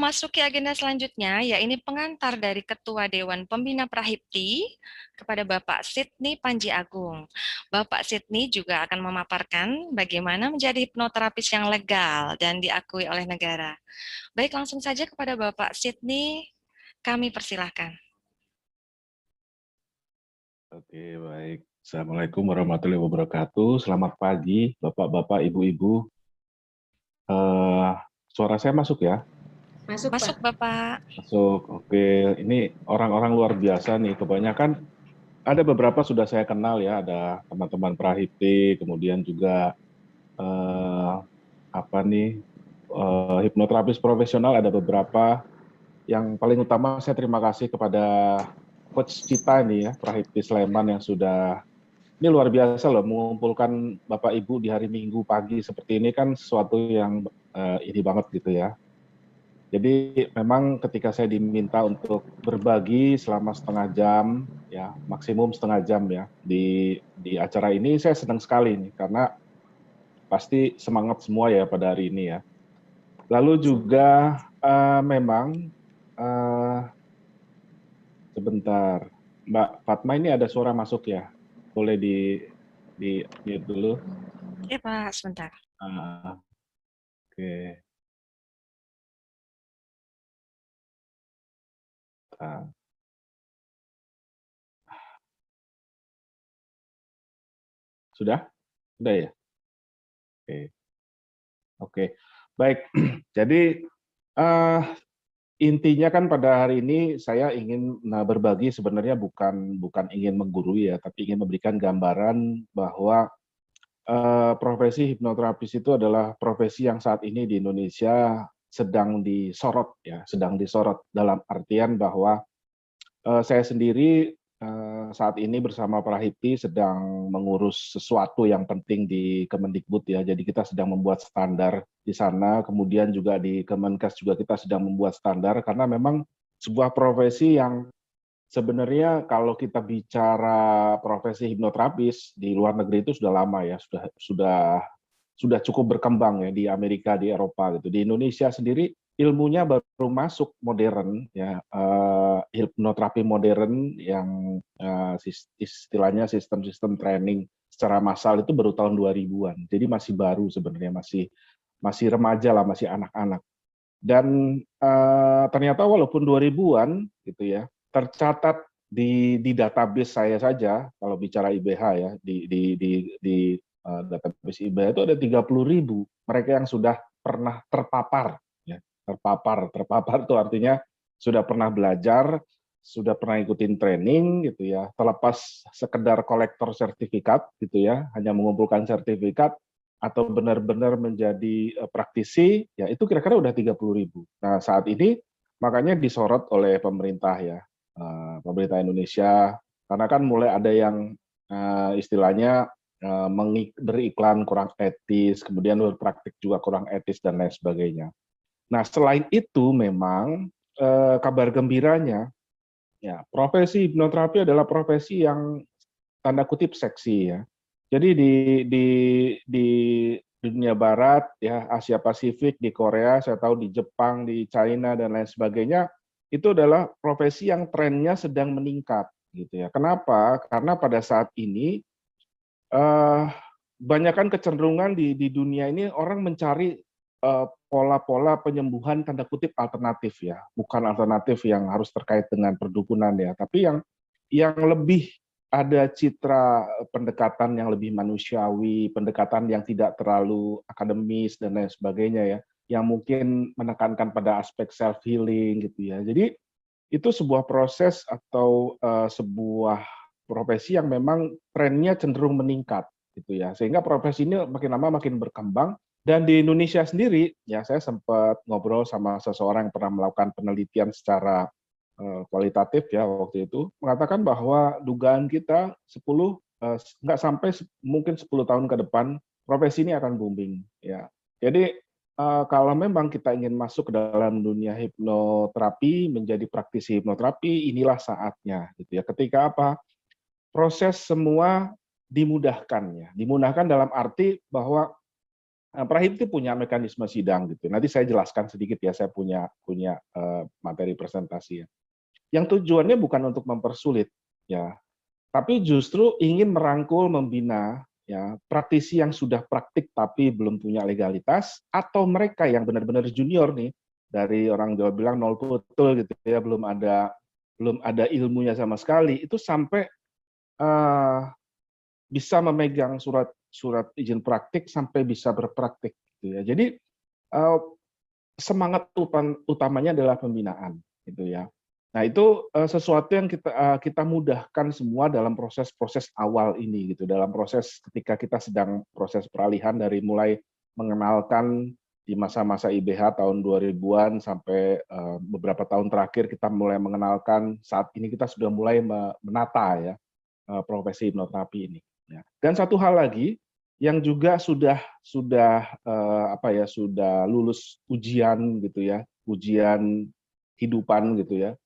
memasuki agenda selanjutnya, ya ini pengantar dari Ketua Dewan Pembina Prahipti kepada Bapak Sidney Panji Agung. Bapak Sidney juga akan memaparkan bagaimana menjadi hipnoterapis yang legal dan diakui oleh negara. Baik, langsung saja kepada Bapak Sidney, kami persilahkan. Oke, baik. Assalamualaikum warahmatullahi wabarakatuh. Selamat pagi, Bapak-bapak, Ibu-ibu. Suara saya masuk ya? Masuk, Bapak. Masuk. Oke, ini orang-orang luar biasa nih. Kebanyakan ada beberapa sudah saya kenal ya. Ada teman-teman Prahipti, kemudian juga eh, hipnoterapis profesional ada beberapa. Yang paling utama saya terima kasih kepada Coach Cita nih ya, Prahipti Sleman yang sudah. Ini luar biasa loh, mengumpulkan Bapak Ibu di hari Minggu pagi seperti ini kan sesuatu yang ini banget gitu ya. Jadi memang ketika saya diminta untuk berbagi selama setengah jam, ya maksimum setengah jam ya di acara ini, saya senang sekali nih karena pasti semangat semua ya pada hari ini ya. Lalu juga memang sebentar, Mbak Fatma ini ada suara masuk ya, boleh di mute dulu. Ya, Pak, sebentar. Oke. Sudah? Sudah ya? Oke. Oke. Baik. Jadi intinya kan pada hari ini saya ingin berbagi sebenarnya bukan ingin menggurui ya, tapi ingin memberikan gambaran bahwa profesi hipnoterapis itu adalah profesi yang saat ini di Indonesia sedang disorot ya, sedang disorot dalam artian bahwa saya sendiri saat ini bersama Prahipti sedang mengurus sesuatu yang penting di Kemendikbud ya. Jadi kita sedang membuat standar di sana, kemudian juga di Kemenkes juga kita sedang membuat standar karena memang sebuah profesi yang sebenarnya kalau kita bicara profesi hipnoterapis di luar negeri itu sudah lama ya, sudah cukup berkembang ya di Amerika, di Eropa gitu. Di Indonesia sendiri ilmunya baru masuk modern ya, hipnoterapi modern yang istilahnya sistem-sistem training secara massal itu baru tahun 2000-an. Jadi masih baru sebenarnya, masih remaja lah, masih anak-anak. Dan ternyata walaupun 2000-an gitu ya, tercatat di database saya saja kalau bicara IBH ya, di database IBH itu ada 30.000 mereka yang sudah pernah terpapar ya. Terpapar itu artinya sudah pernah belajar, sudah pernah ikutin training gitu ya, terlepas sekedar kolektor sertifikat gitu ya, hanya mengumpulkan sertifikat atau benar-benar menjadi praktisi, ya itu kira-kira udah 30.000. Nah saat ini makanya disorot oleh pemerintah ya, pemerintah Indonesia, karena kan mulai ada yang istilahnya beriklan kurang etis, kemudian berpraktik juga kurang etis dan lain sebagainya. Nah selain itu memang kabar gembiranya, ya profesi hipnoterapi adalah profesi yang tanda kutip seksi ya. Jadi di dunia barat ya, Asia Pasifik, di Korea, saya tahu di Jepang, di China dan lain sebagainya, itu adalah profesi yang trennya sedang meningkat gitu ya. Kenapa? Karena pada saat ini banyakkan kecenderungan di dunia ini orang mencari pola-pola penyembuhan tanda kutip alternatif ya, bukan alternatif yang harus terkait dengan perdukunan ya, tapi yang lebih ada citra pendekatan yang lebih manusiawi, pendekatan yang tidak terlalu akademis dan lain sebagainya ya, yang mungkin menekankan pada aspek self healing gitu ya. Jadi itu sebuah proses atau sebuah profesi yang memang trennya cenderung meningkat gitu ya. Sehingga profesi ini makin lama makin berkembang. Dan di Indonesia sendiri, ya saya sempat ngobrol sama seseorang yang pernah melakukan penelitian secara kualitatif ya waktu itu, mengatakan bahwa dugaan kita 10 nggak sampai mungkin 10 tahun ke depan profesi ini akan booming ya. Jadi kalau memang kita ingin masuk ke dalam dunia hipnoterapi, menjadi praktisi hipnoterapi, inilah saatnya gitu ya. Ketika apa? Proses semua dimudahkan ya. Dimudahkan dalam arti bahwa Prahipti punya mekanisme sidang gitu. Nanti saya jelaskan sedikit ya, saya punya materi presentasi ya. Yang tujuannya bukan untuk mempersulit ya, tapi justru ingin merangkul, membina ya praktisi yang sudah praktik tapi belum punya legalitas, atau mereka yang benar-benar junior nih, dari orang Jawa bilang nol putul gitu ya, belum ada ilmunya sama sekali, itu sampai bisa memegang surat izin praktik sampai bisa berpraktik gitu ya. Jadi semangat utamanya adalah pembinaan gitu ya. Nah, itu sesuatu yang kita mudahkan semua dalam proses-proses awal ini gitu, dalam proses ketika kita sedang proses peralihan dari mulai mengenalkan di masa-masa IBH tahun 2000-an sampai beberapa tahun terakhir kita mulai mengenalkan, saat ini kita sudah mulai menata ya profesi hipnoterapi ini ya. Dan satu hal lagi yang juga sudah lulus ujian gitu ya, ujian kehidupan gitu ya,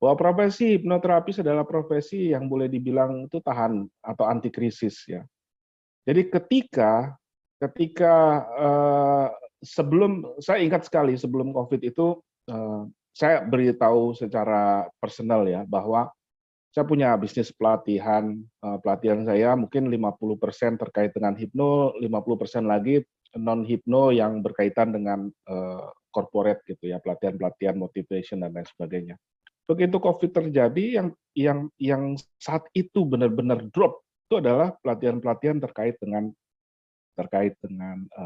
bahwa profesi hipnoterapi adalah profesi yang boleh dibilang itu tahan atau anti krisis ya. Jadi ketika sebelum, saya ingat sekali sebelum COVID itu saya beritahu secara personal ya bahwa saya punya bisnis pelatihan. Pelatihan saya mungkin 50% terkait dengan hipno, 50% lagi non hipno yang berkaitan dengan corporate gitu ya, pelatihan-pelatihan motivation dan lain sebagainya. Begitu COVID terjadi, yang saat itu benar-benar drop itu adalah pelatihan-pelatihan terkait dengan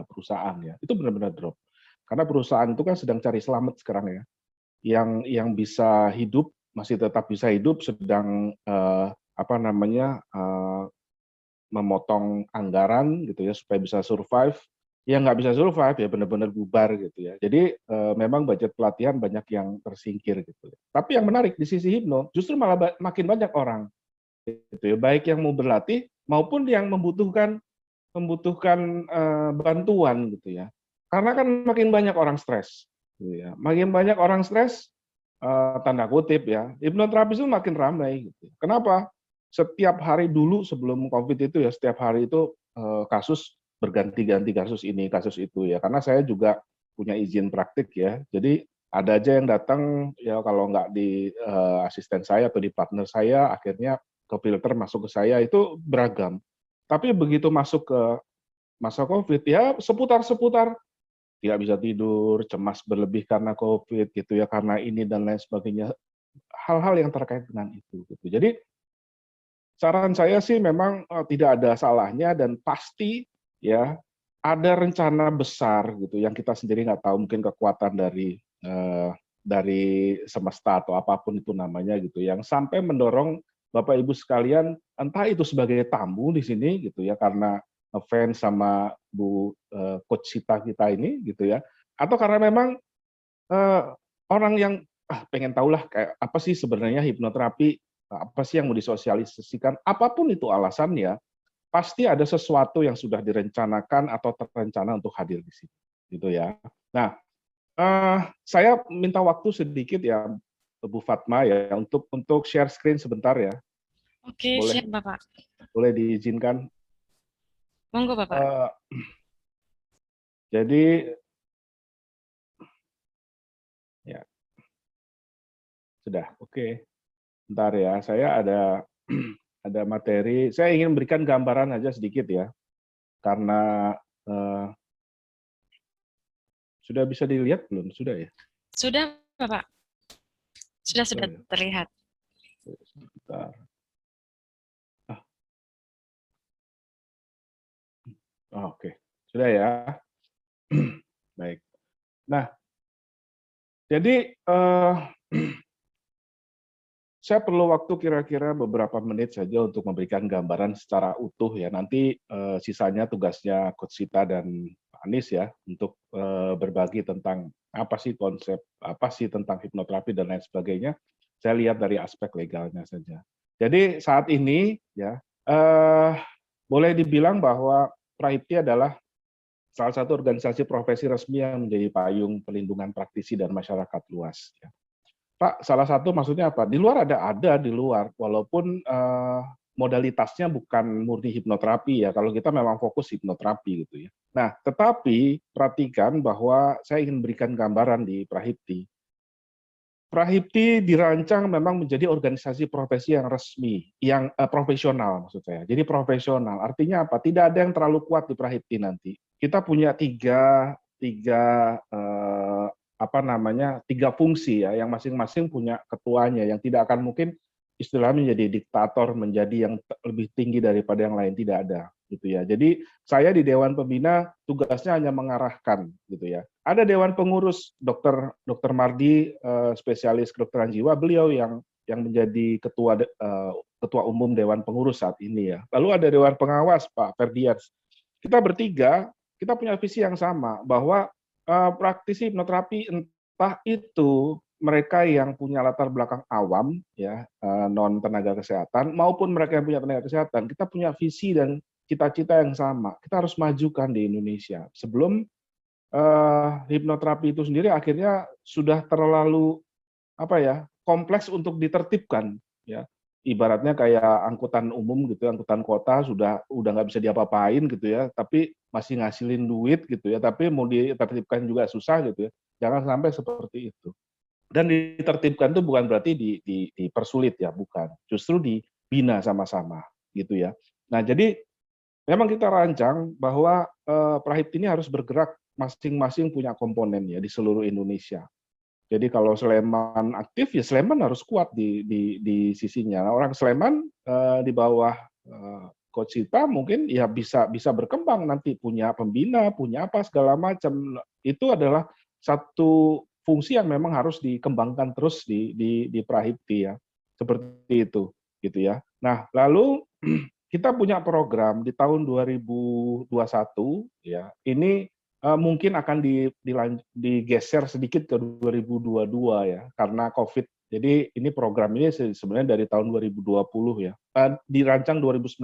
perusahaan ya. Itu benar-benar drop. Karena perusahaan itu kan sedang cari selamat sekarang ya. Yang bisa hidup masih tetap bisa hidup, sedang memotong anggaran gitu ya supaya bisa survive. Yang nggak bisa survive ya benar-benar bubar gitu ya. Jadi memang budget pelatihan banyak yang tersingkir gitu. Tapi yang menarik di sisi hipno justru malah makin banyak orang gitu ya, baik yang mau berlatih maupun yang membutuhkan bantuan gitu ya. Karena kan makin banyak orang stres gitu ya. Makin banyak orang stres, tanda kutip ya, hipnoterapi itu makin ramai gitu. Kenapa? Setiap hari dulu sebelum COVID itu ya, setiap hari itu kasus berganti-ganti, kasus ini, kasus itu ya. Karena saya juga punya izin praktik ya. Jadi ada aja yang datang ya, kalau nggak di asisten saya atau di partner saya, akhirnya ke filter masuk ke saya, itu beragam. Tapi begitu masuk ke masa COVID ya seputar-seputar, tidak bisa tidur, cemas berlebih karena COVID gitu ya, karena ini dan lain sebagainya, hal-hal yang terkait dengan itu gitu. Jadi saran saya sih memang tidak ada salahnya, dan pasti ya ada rencana besar gitu yang kita sendiri nggak tahu, mungkin kekuatan dari semesta atau apapun itu namanya gitu, yang sampai mendorong Bapak Ibu sekalian, entah itu sebagai tamu di sini gitu ya, karena ngefans sama Coach Sita kita ini gitu ya, atau karena memang eh, orang yang pengen tahulah kayak apa sih sebenarnya hipnoterapi, apa sih yang mau disosialisasikan, apapun itu alasannya, pasti ada sesuatu yang sudah direncanakan atau terencana untuk hadir di sini gitu ya. Nah, saya minta waktu sedikit ya, Bu Fatma ya, untuk share screen sebentar ya. Oke, Boleh siap Bapak. boleh diizinkan. Monggo Bapak. Uh, jadi ya sudah, oke. Bentar ya, saya ada ada materi. Saya ingin memberikan gambaran aja sedikit ya, karena sudah bisa dilihat belum? Sudah ya? Sudah Bapak. Sudah Sudah ya? terlihat. Sebentar. Oke, sudah ya. Baik. Nah, jadi saya perlu waktu kira-kira beberapa menit saja untuk memberikan gambaran secara utuh ya. Nanti sisanya tugasnya Coach Sita dan Pak Anies ya, untuk berbagi tentang apa sih konsep, apa sih tentang hipnoterapi dan lain sebagainya. Saya lihat dari aspek legalnya saja. Jadi saat ini ya boleh dibilang bahwa Prahipti adalah salah satu organisasi profesi resmi yang menjadi payung perlindungan praktisi dan masyarakat luas. Ya. Pak, salah satu maksudnya apa? Di luar ada di luar, walaupun modalitasnya bukan murni hipnoterapi ya. Kalau kita memang fokus hipnoterapi gitu ya. Nah, tetapi perhatikan bahwa saya ingin berikan gambaran di Prahipti. Prahipti dirancang memang menjadi organisasi profesi yang resmi, yang profesional maksud saya. Jadi profesional. Artinya apa? Tidak ada yang terlalu kuat di Prahipti nanti. Kita punya tiga tiga apa namanya, tiga fungsi ya, yang masing-masing punya ketuanya, yang tidak akan mungkin istilahnya menjadi diktator, menjadi yang lebih tinggi daripada yang lain, tidak ada gitu ya. Jadi saya di Dewan Pembina tugasnya hanya mengarahkan gitu ya. Ada Dewan Pengurus, Dokter Mardi, spesialis kedokteran jiwa, beliau yang menjadi ketua umum Dewan Pengurus saat ini ya. Lalu ada Dewan Pengawas Pak Ferdians. Kita bertiga kita punya visi yang sama bahwa praktisi hipnoterapi entah itu mereka yang punya latar belakang awam ya, non tenaga kesehatan maupun mereka yang punya tenaga kesehatan, kita punya visi dan cita-cita yang sama. Kita harus majukan di Indonesia sebelum hipnoterapi itu sendiri akhirnya sudah terlalu apa ya, kompleks untuk ditertibkan ya. Ibaratnya kayak angkutan umum gitu, angkutan kota udah nggak bisa diapa-apain gitu ya, tapi masih ngasilin duit gitu ya, tapi mau ditertibkan juga susah gitu ya. Jangan sampai seperti itu. Dan ditertibkan itu bukan berarti dipersulit ya, bukan. Justru dibina sama-sama gitu ya. Nah, jadi memang kita rancang bahwa Prahipti ini harus bergerak masing-masing punya komponen ya di seluruh Indonesia. Jadi kalau Sleman aktif ya Sleman harus kuat di sisinya. Nah, orang Sleman di bawah Coach Sita mungkin ya bisa berkembang nanti punya pembina, punya apa segala macam. Itu adalah satu fungsi yang memang harus dikembangkan terus di Prahipti ya. Seperti itu gitu ya. Nah, lalu kita punya program di tahun 2021 ya. Ini mungkin akan digeser sedikit ke 2022 ya, karena COVID. Jadi ini program ini sebenarnya dari tahun 2020 ya, dirancang 2019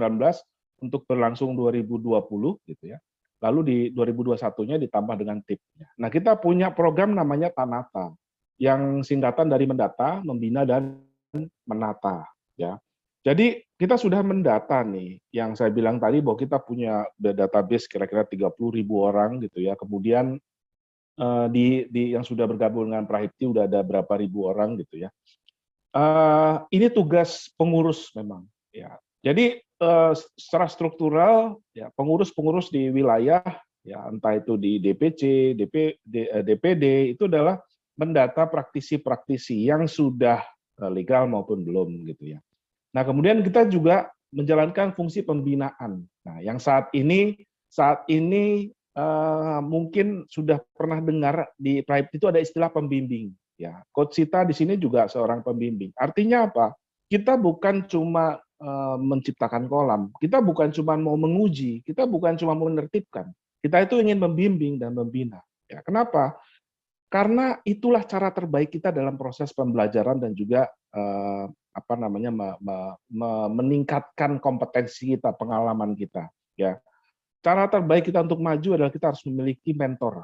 untuk berlangsung 2020 gitu ya. Lalu di 2021-nya ditambah dengan tipnya. Nah, kita punya program namanya Tanata, yang singkatan dari mendata, membina, dan menata. Ya. Jadi kita sudah mendata nih, yang saya bilang tadi bahwa kita punya database kira-kira 30.000 orang gitu ya. Kemudian yang sudah bergabung dengan Prahipti udah ada berapa ribu orang gitu ya. Ini tugas pengurus memang. Ya. Jadi secara struktural ya pengurus-pengurus di wilayah ya entah itu di DPC, DPD itu adalah mendata praktisi-praktisi yang sudah legal maupun belum gitu ya. Nah, kemudian kita juga menjalankan fungsi pembinaan. Nah, yang saat ini mungkin sudah pernah dengar di Prahipti itu ada istilah pembimbing. Ya, Coach Sita di sini juga seorang pembimbing. Artinya apa? Kita bukan cuma menciptakan kolam, kita bukan cuma mau menguji, kita bukan cuma mau menertibkan. Kita itu ingin membimbing dan membina. Ya, kenapa? Karena itulah cara terbaik kita dalam proses pembelajaran dan juga apa namanya meningkatkan kompetensi kita, pengalaman kita. Ya, cara terbaik kita untuk maju adalah kita harus memiliki mentor.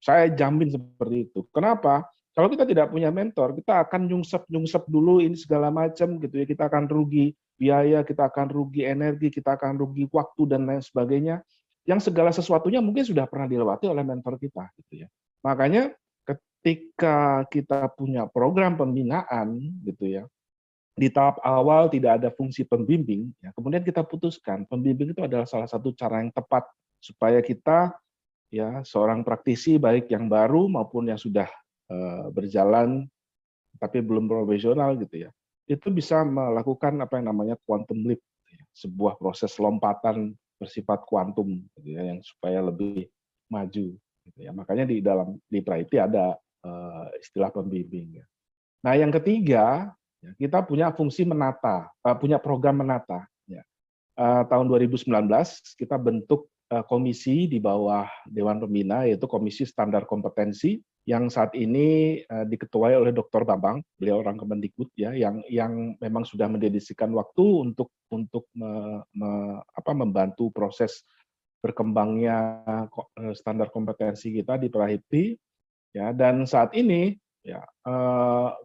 Saya jamin seperti itu. Kenapa? Kalau kita tidak punya mentor, kita akan nyungsep dulu ini segala macam gitu ya. Kita akan rugi biaya, kita akan rugi energi, kita akan rugi waktu dan lain sebagainya. Yang segala sesuatunya mungkin sudah pernah dilewati oleh mentor kita gitu ya. Makanya ketika kita punya program pembinaan gitu ya, di tahap awal tidak ada fungsi pembimbing, ya, kemudian kita putuskan pembimbing itu adalah salah satu cara yang tepat supaya kita ya seorang praktisi baik yang baru maupun yang sudah berjalan tapi belum profesional gitu ya, itu bisa melakukan apa yang namanya quantum leap, gitu ya, sebuah proses lompatan bersifat kuantum gitu ya, yang supaya lebih maju. Gitu ya. Makanya di Prahipti ada istilah pembimbing. Ya. Nah, yang ketiga, ya, kita punya fungsi menata, punya program menata. Ya. Tahun 2019 kita bentuk komisi di bawah Dewan Pembina, yaitu Komisi Standar Kompetensi, yang saat ini diketuai oleh Dr. Bambang, beliau orang Kemendikbud ya, yang memang sudah mendedikasikan waktu untuk membantu proses berkembangnya standar kompetensi kita di Prahipti. Ya, dan saat ini ya,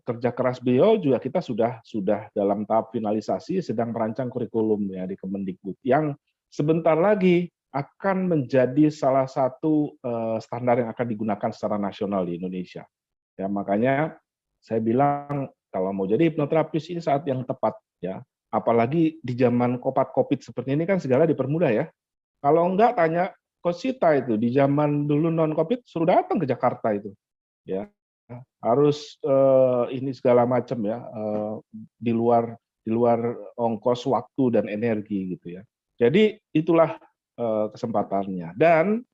kerja keras beliau juga kita sudah dalam tahap finalisasi, sedang merancang kurikulum ya di Kemendikbud yang sebentar lagi akan menjadi salah satu standar yang akan digunakan secara nasional di Indonesia. Ya, makanya saya bilang kalau mau jadi hipnoterapis ini saat yang tepat ya. Apalagi di zaman Covid seperti ini kan segala dipermudah ya. Kalau enggak tanya Coach Sita itu di zaman dulu non Covid suruh datang ke Jakarta itu ya. Harus ini segala macam ya, di luar ongkos waktu dan energi gitu ya. Jadi itulah kesempatannya. Dan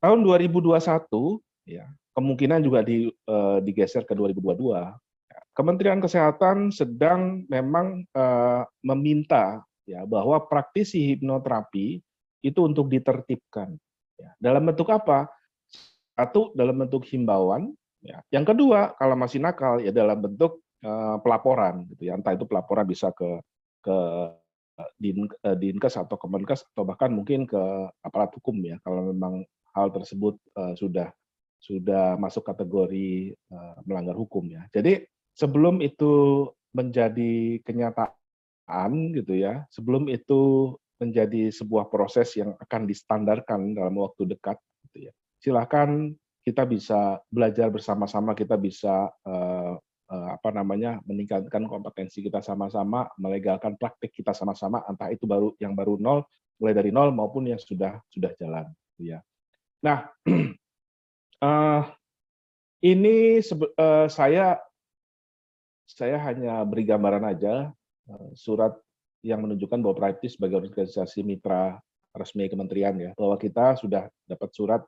tahun 2021 ya, kemungkinan juga digeser ke 2022. Kementerian Kesehatan sedang memang meminta ya bahwa praktisi hipnoterapi itu untuk ditertibkan. Ya. Dalam bentuk apa? Satu, dalam bentuk himbauan. Ya. Yang kedua, kalau masih nakal ya dalam bentuk pelaporan, gitu ya. Entah itu pelaporan bisa ke Dinkes atau Kemenkes atau bahkan mungkin ke aparat hukum ya kalau memang hal tersebut sudah masuk kategori melanggar hukum ya. Jadi sebelum itu menjadi kenyataan gitu ya, sebelum itu menjadi sebuah proses yang akan distandarkan dalam waktu dekat gitu ya. Silakan kita bisa belajar bersama-sama, kita bisa meningkatkan kompetensi kita sama-sama, melegalkan praktik kita sama-sama, entah itu yang baru nol, mulai dari nol maupun yang sudah jalan. Ya. Nah, ini saya hanya beri gambaran aja surat yang menunjukkan bahwa Privity sebagai organisasi mitra resmi kementerian ya, bahwa kita sudah dapat surat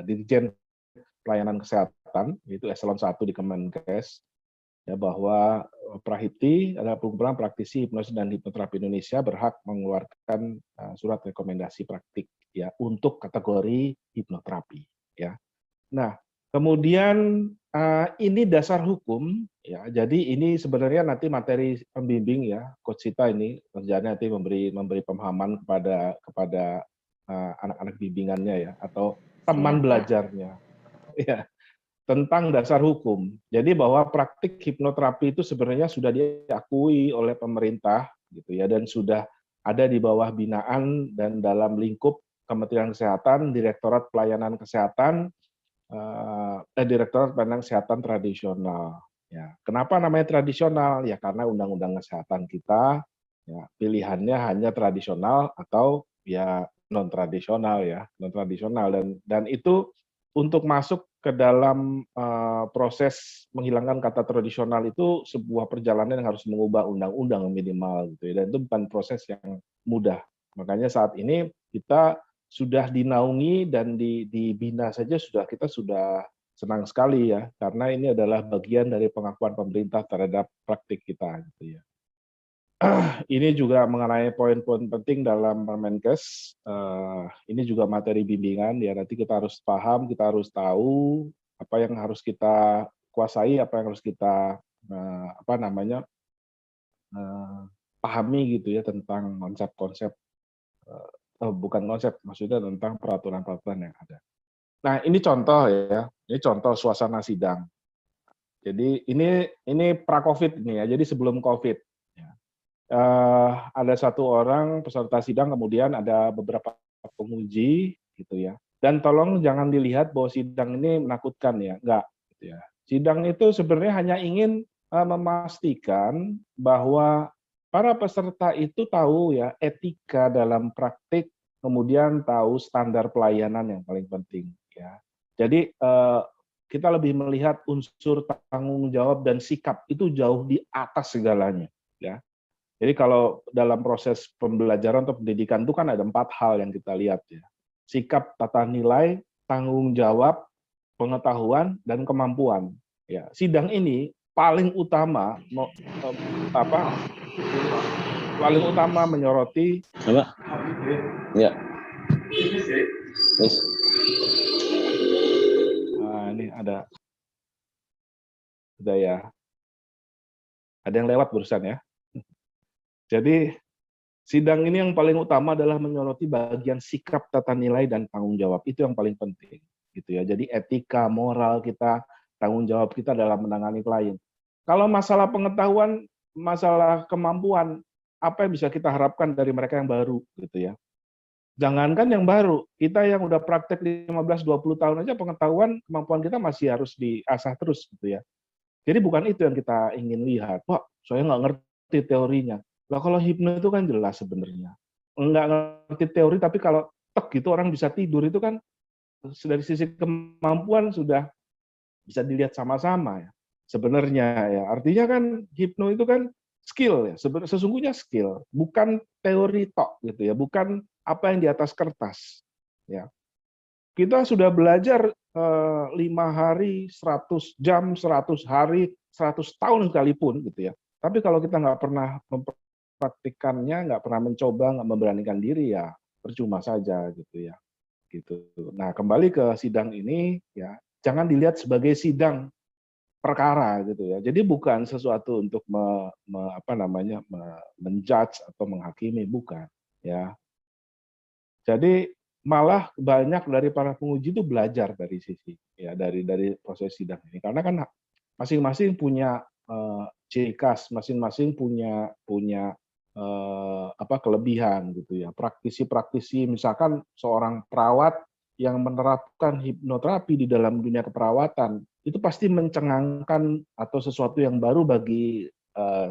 Dirjen Pelayanan Kesehatan, yaitu eselon 1 di Kemenkes, ya, bahwa Prahipti adalah perkumpulan praktisi hipnosis dan hipnoterapi Indonesia berhak mengeluarkan surat rekomendasi praktik ya untuk kategori hipnoterapi ya. Nah, kemudian ini dasar hukum ya. Jadi ini sebenarnya nanti materi pembimbing ya, Coach Sita ini kerjanya nanti memberi pemahaman kepada anak-anak bimbingannya ya atau teman Siap, Pak. belajarnya. Ya, tentang dasar hukum. Jadi bahwa praktik hipnoterapi itu sebenarnya sudah diakui oleh pemerintah gitu ya dan sudah ada di bawah binaan dan dalam lingkup Kementerian Kesehatan, Direktorat Pelayanan Kesehatan, Direktorat Pelayanan Kesehatan Tradisional. Ya, kenapa namanya tradisional? Ya karena Undang-Undang Kesehatan kita ya, pilihannya hanya tradisional atau ya non tradisional ya, non tradisional dan itu untuk masuk ke dalam proses menghilangkan kata tradisional itu sebuah perjalanan yang harus mengubah undang-undang minimal gitu ya, dan itu bukan proses yang mudah. Makanya saat ini kita sudah dinaungi dan dibina saja kita sudah senang sekali ya, karena ini adalah bagian dari pengakuan pemerintah terhadap praktik kita gitu ya. Ini juga mengenai poin-poin penting dalam Permenkes. Ini juga materi bimbingan ya. Nanti kita harus paham, kita harus tahu apa yang harus kita kuasai, apa yang harus kita pahami gitu ya tentang konsep-konsep, bukan konsep, maksudnya tentang peraturan-peraturan yang ada. Nah ini contoh ya, ini contoh suasana sidang. Jadi ini pra-COVID ini ya, jadi sebelum COVID. Ya. Ada satu orang peserta sidang, kemudian ada beberapa penguji gitu ya. Dan tolong jangan dilihat bahwa sidang ini menakutkan ya, enggak. Gitu ya. Sidang itu sebenarnya hanya ingin memastikan bahwa para peserta itu tahu ya etika dalam praktik, kemudian tahu standar pelayanan yang paling penting ya. Jadi kita lebih melihat unsur tanggung jawab dan sikap itu jauh di atas segalanya ya. Jadi kalau dalam proses pembelajaran atau pendidikan itu kan ada 4 hal yang kita lihat ya. Sikap, tata nilai, tanggung jawab, pengetahuan, dan kemampuan. Ya, sidang ini paling utama menyoroti apa? Ya. Ini ada ya. Ada yang lewat barusan ya. Jadi sidang ini yang paling utama adalah menyoroti bagian sikap, tata nilai, dan tanggung jawab. Itu yang paling penting gitu ya. Jadi etika, moral kita tanggung jawab kita dalam menangani klien. Kalau masalah pengetahuan, masalah kemampuan, apa yang bisa kita harapkan dari mereka yang baru gitu ya. Jangankan yang baru, kita yang udah praktek 15-20 tahun aja pengetahuan, kemampuan kita masih harus diasah terus gitu ya. Jadi bukan itu yang kita ingin lihat. Wah, saya nggak ngerti teorinya. Lah kalau hipno itu kan jelas sebenarnya. Nggak ngerti teori, tapi kalau tek gitu orang bisa tidur itu kan dari sisi kemampuan sudah bisa dilihat sama-sama ya. Sebenarnya ya. Artinya kan hipno itu kan skill ya. Sesungguhnya skill, bukan teori tok gitu ya. Bukan apa yang di atas kertas. Ya. Kita sudah belajar 5 hari, 100 jam, 100 hari, 100 tahun sekalipun gitu ya. Tapi kalau kita nggak pernah mempraktikannya, nggak pernah mencoba, nggak memberanikan diri ya percuma saja gitu ya. Gitu. Nah kembali ke sidang ini ya, jangan dilihat sebagai sidang perkara gitu ya. Jadi bukan sesuatu untuk menjudge atau menghakimi, bukan ya. Jadi malah banyak dari para penguji itu belajar dari sisi ya dari proses sidang ini karena kan masing-masing punya ciri khas, masing-masing punya kelebihan gitu ya. Praktisi-praktisi misalkan seorang perawat yang menerapkan hipnoterapi di dalam dunia keperawatan itu pasti mencengangkan atau sesuatu yang baru bagi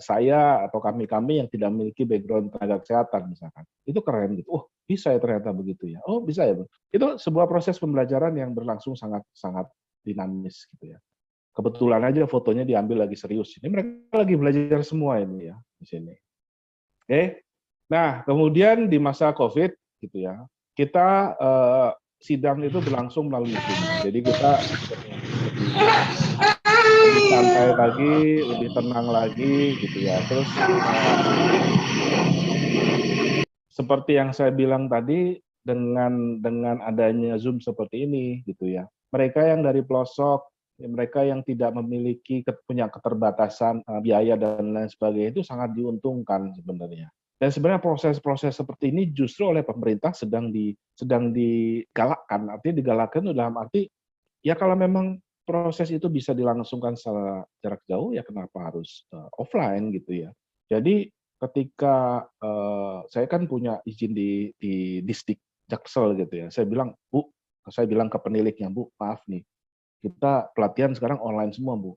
saya atau kami yang tidak memiliki background tenaga kesehatan misalkan. Itu keren gitu. Oh, bisa ya ternyata begitu ya. Oh, bisa ya. Itu sebuah proses pembelajaran yang berlangsung sangat sangat dinamis gitu ya. Kebetulan aja fotonya diambil lagi serius. Ini mereka lagi belajar semua ini ya di sini. Oke. Nah, kemudian di masa Covid gitu ya. Kita sidang itu berlangsung melalui Zoom. Jadi kita lebih santai lagi, lebih tenang lagi gitu ya. Terus seperti yang saya bilang tadi dengan adanya Zoom seperti ini gitu ya. Mereka yang dari pelosok, mereka yang tidak memiliki punya keterbatasan biaya dan lain sebagainya itu sangat diuntungkan sebenarnya. Dan sebenarnya proses-proses seperti ini justru oleh pemerintah sedang digalakkan. Artinya digalakkan dalam arti ya kalau memang proses itu bisa dilangsungkan secara jarak jauh ya kenapa harus offline gitu ya. Jadi ketika saya kan punya izin di Disdik Jaksel gitu ya. Saya bilang ke peniliknya, Bu, maaf nih, kita pelatihan sekarang online semua, Bu.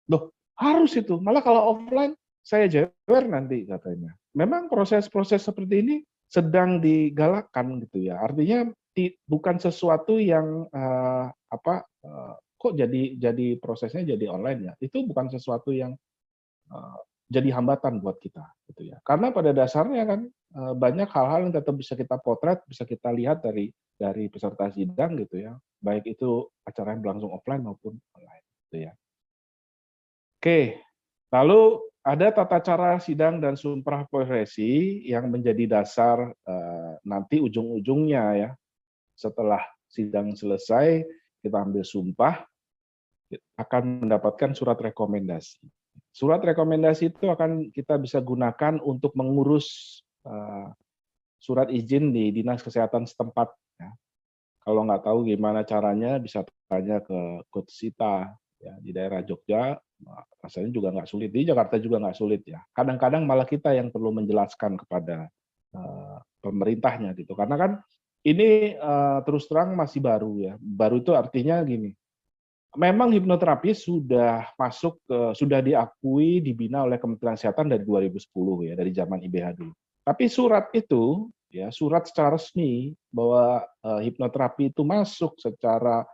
Loh, harus itu. Malah kalau offline saya jewer nanti katanya. Memang proses-proses seperti ini sedang digalakkan gitu ya. Artinya bukan sesuatu yang kok jadi prosesnya jadi online ya. Itu bukan sesuatu yang jadi hambatan buat kita gitu ya. Karena pada dasarnya kan banyak hal-hal yang tetap bisa kita potret, bisa kita lihat dari peserta sidang gitu ya. Baik itu acara yang berlangsung offline maupun online gitu ya. Oke, lalu ada tata cara sidang dan sumpah profesi yang menjadi dasar nanti ujung-ujungnya ya. Setelah sidang selesai, kita ambil sumpah, akan mendapatkan surat rekomendasi. Surat rekomendasi itu akan kita bisa gunakan untuk mengurus surat izin di Dinas Kesehatan setempat. Ya. Kalau nggak tahu gimana caranya, bisa tanya ke Coach Sita ya, di daerah Jogja. Rasanya juga nggak sulit, di Jakarta juga nggak sulit ya. Kadang-kadang malah kita yang perlu menjelaskan kepada pemerintahnya gitu. Karena kan ini terus terang masih baru ya. Baru itu artinya gini. Memang hipnoterapi sudah sudah diakui, dibina oleh Kementerian Kesehatan dari 2010 ya, dari zaman IBH dulu. Tapi surat itu, ya surat secara resmi bahwa hipnoterapi itu masuk secara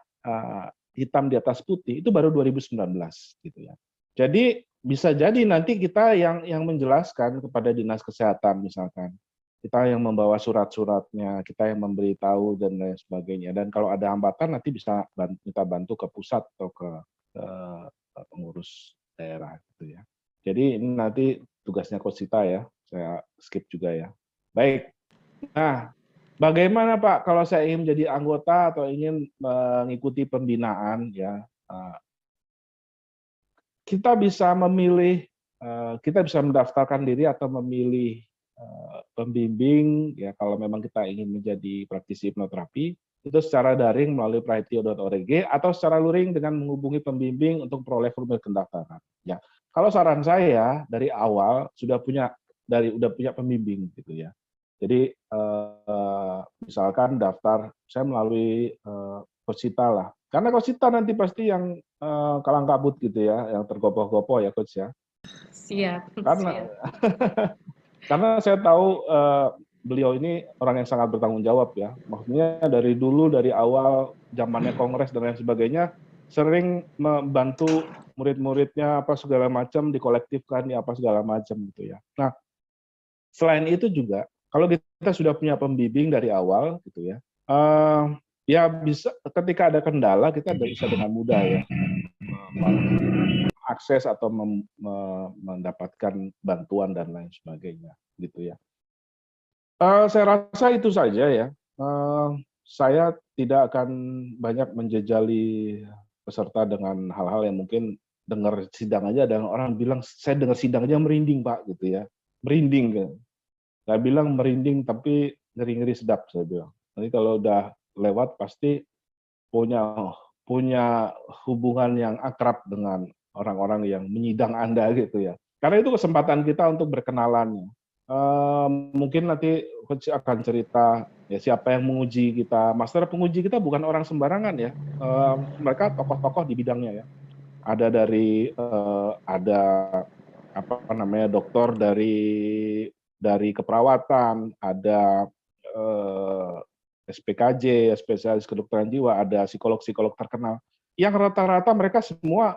hitam di atas putih itu baru 2019 gitu ya. Jadi bisa jadi nanti kita yang menjelaskan kepada Dinas Kesehatan misalkan. Kita yang membawa surat-suratnya, kita yang memberitahu dan lain sebagainya. Dan kalau ada hambatan nanti bisa minta bantu ke pusat atau ke pengurus daerah gitu ya. Jadi ini nanti tugasnya Coach Sita ya, saya skip juga ya. Baik. Nah, bagaimana Pak kalau saya ingin menjadi anggota atau ingin mengikuti pembinaan ya? Kita bisa memilih, kita bisa mendaftarkan diri atau memilih pembimbing ya kalau memang kita ingin menjadi praktisi hipnoterapi itu secara daring melalui prahipti.org atau secara luring dengan menghubungi pembimbing untuk peroleh formulir pendaftaran. Ya, kalau saran saya dari awal udah punya pembimbing gitu ya. Jadi misalkan daftar saya melalui Coachita lah. Karena Coachita nanti pasti yang kalang kabut gitu ya, yang tergopoh-gopoh ya Coach ya. Siap. Karena saya tahu beliau ini orang yang sangat bertanggung jawab ya. Maksudnya dari dulu, dari awal zamannya kongres dan lain sebagainya, sering membantu murid-muridnya apa segala macam, dikolektifkan ya apa segala macam gitu ya. Nah, selain itu juga, kalau kita sudah punya pembimbing dari awal gitu ya, ya bisa ketika ada kendala kita bisa dengan mudah ya akses atau mendapatkan bantuan dan lain sebagainya gitu ya. Saya rasa itu saja ya. Saya tidak akan banyak menjejali peserta dengan hal-hal yang mungkin dengar sidang aja ada orang bilang saya dengar sidang aja merinding Pak gitu ya. Merinding kan. Saya bilang merinding tapi ngeri-ngeri sedap saya bilang. Nanti kalau udah lewat pasti punya hubungan yang akrab dengan orang-orang yang menyidang Anda gitu ya. Karena itu kesempatan kita untuk berkenalan. Mungkin nanti Coach akan cerita ya siapa yang menguji kita. Master penguji kita bukan orang sembarangan ya. Mereka tokoh-tokoh di bidangnya ya. Ada dari ada apa namanya dokter dari keperawatan, ada SPKJ, spesialis kedokteran jiwa, ada psikolog-psikolog terkenal. Yang rata-rata mereka semua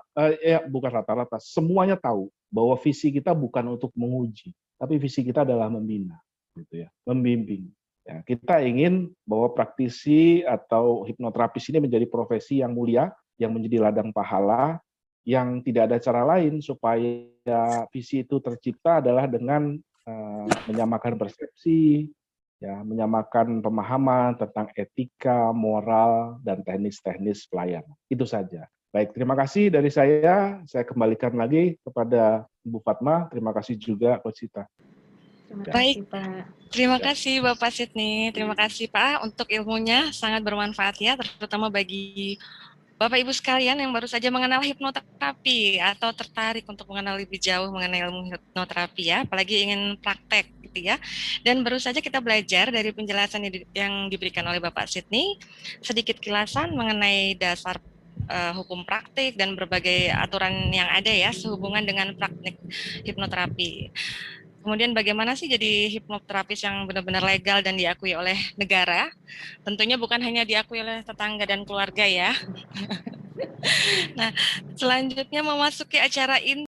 bukan rata-rata, semuanya tahu bahwa visi kita bukan untuk menguji, tapi visi kita adalah membina, gitu ya, membimbing. Ya, kita ingin bahwa praktisi atau hipnoterapis ini menjadi profesi yang mulia, yang menjadi ladang pahala, yang tidak ada cara lain supaya visi itu tercipta adalah dengan menyamakan persepsi, ya, menyamakan pemahaman tentang etika, moral, dan teknis-teknis pelayanan. Itu saja. Baik, terima kasih dari saya. Saya kembalikan lagi kepada Ibu Fatma. Terima kasih juga Coach Sita. Baik, terima kasih Bapak Sidney. Terima kasih Pak untuk ilmunya, sangat bermanfaat ya, terutama bagi Bapak Ibu sekalian yang baru saja mengenal hipnoterapi atau tertarik untuk mengenal lebih jauh mengenai ilmu hipnoterapi ya, apalagi ingin praktek gitu ya. Dan baru saja kita belajar dari penjelasan yang diberikan oleh Bapak Sidney, sedikit kilasan mengenai dasar hukum praktik dan berbagai aturan yang ada ya sehubungan dengan praktik hipnoterapi. Kemudian bagaimana sih jadi hipnoterapis yang benar-benar legal dan diakui oleh negara? Tentunya bukan hanya diakui oleh tetangga dan keluarga ya. Nah, selanjutnya memasuki acara ini.